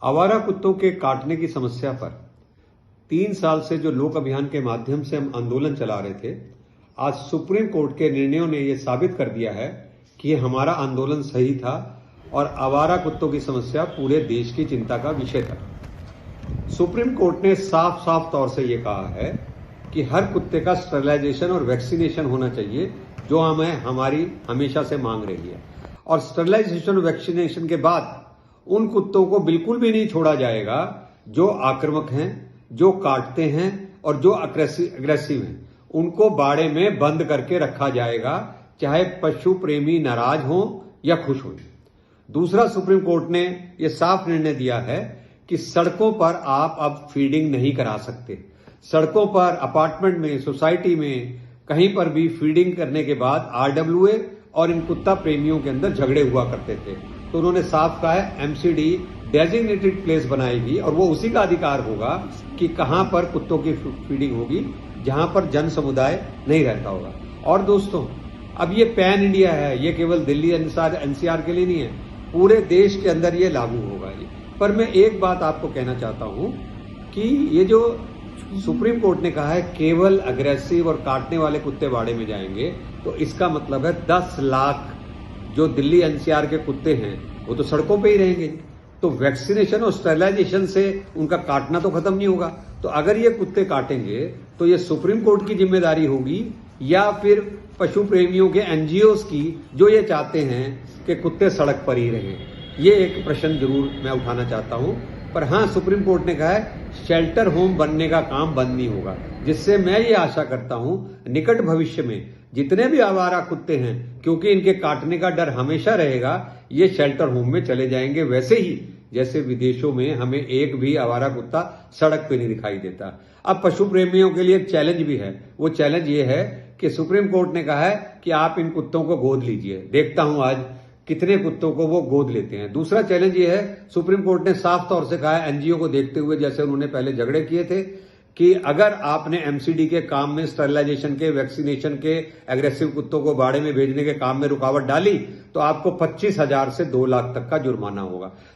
आवारा कुत्तों के काटने की समस्या पर 3 साल से जो लोक अभियान के माध्यम से हम आंदोलन चला रहे थे, आज सुप्रीम कोर्ट के निर्णयों ने यह साबित कर दिया है कि हमारा आंदोलन सही था और आवारा कुत्तों की समस्या पूरे देश की चिंता का विषय था। सुप्रीम कोर्ट ने साफ साफ तौर से ये कहा है कि हर कुत्ते का स्टरलाइजेशन और वैक्सीनेशन होना चाहिए, जो हमें हमारी हमेशा से मांग रही है। और स्टरलाइजेशन और वैक्सीनेशन के बाद उन कुत्तों को बिल्कुल भी नहीं छोड़ा जाएगा जो आक्रामक हैं, जो काटते हैं और जो अग्रेसिव हैं। उनको बाड़े में बंद करके रखा जाएगा, चाहे पशु प्रेमी नाराज हो या खुश हो। दूसरा, सुप्रीम कोर्ट ने यह साफ निर्णय दिया है कि सड़कों पर आप अब फीडिंग नहीं करा सकते। सड़कों पर, अपार्टमेंट में, सोसाइटी में कहीं पर भी फीडिंग करने के बाद आरडब्ल्यूए और इन कुत्ता प्रेमियों के अंदर झगड़े हुआ करते थे। तो उन्होंने साफ कहा है एमसीडी डेजिग्नेटेड प्लेस बनाएगी और वो उसी का अधिकार होगा कि कहां पर कुत्तों की फीडिंग होगी, जहां पर जन समुदाय नहीं रहता होगा। और दोस्तों, अब ये पैन इंडिया है, ये केवल दिल्ली एनसीआर के लिए नहीं है, पूरे देश के अंदर ये लागू होगा। पर मैं एक बात आपको कहना चाहता हूं कि ये जो सुप्रीम कोर्ट ने कहा है केवल अग्रेसिव और काटने वाले कुत्ते बाड़े में जाएंगे, तो इसका मतलब है 10 लाख जो दिल्ली एनसीआर के कुत्ते हैं वो तो सड़कों पे ही रहेंगे। तो वैक्सीनेशन और स्टरलाइजेशन से उनका काटना तो खत्म नहीं होगा। तो अगर ये कुत्ते काटेंगे तो ये सुप्रीम कोर्ट की जिम्मेदारी होगी या फिर पशु प्रेमियों के एनजीओज की, जो ये चाहते हैं कि कुत्ते सड़क पर ही रहें। ये एक प्रश्न जरूर मैं उठाना चाहता हूं। पर हां, सुप्रीम कोर्ट ने कहा है शेल्टर होम बनने का काम बंद नहीं होगा, जिससे मैं ये आशा करता हूं निकट भविष्य में जितने भी आवारा कुत्ते हैं, क्योंकि इनके काटने का डर हमेशा रहेगा, ये शेल्टर होम में चले जाएंगे। वैसे ही जैसे विदेशों में हमें एक भी आवारा कुत्ता सड़क पे नहीं दिखाई देता। अब पशु प्रेमियों के लिए एक चैलेंज भी है। वो चैलेंज ये है कि सुप्रीम कोर्ट ने कहा है कि आप इन कुत्तों को गोद लीजिए। देखता हूं आज कितने कुत्तों को वो गोद लेते हैं। दूसरा चैलेंज ये है, सुप्रीम कोर्ट ने साफ तौर से कहा है एनजीओ को देखते हुए, जैसे उन्होंने पहले झगड़े किए थे, कि अगर आपने एमसीडी के काम में, स्टरलाइजेशन के, वैक्सीनेशन के, एग्रेसिव कुत्तों को बाड़े में भेजने के काम में रुकावट डाली तो आपको 25,000 से 2 लाख तक का जुर्माना होगा।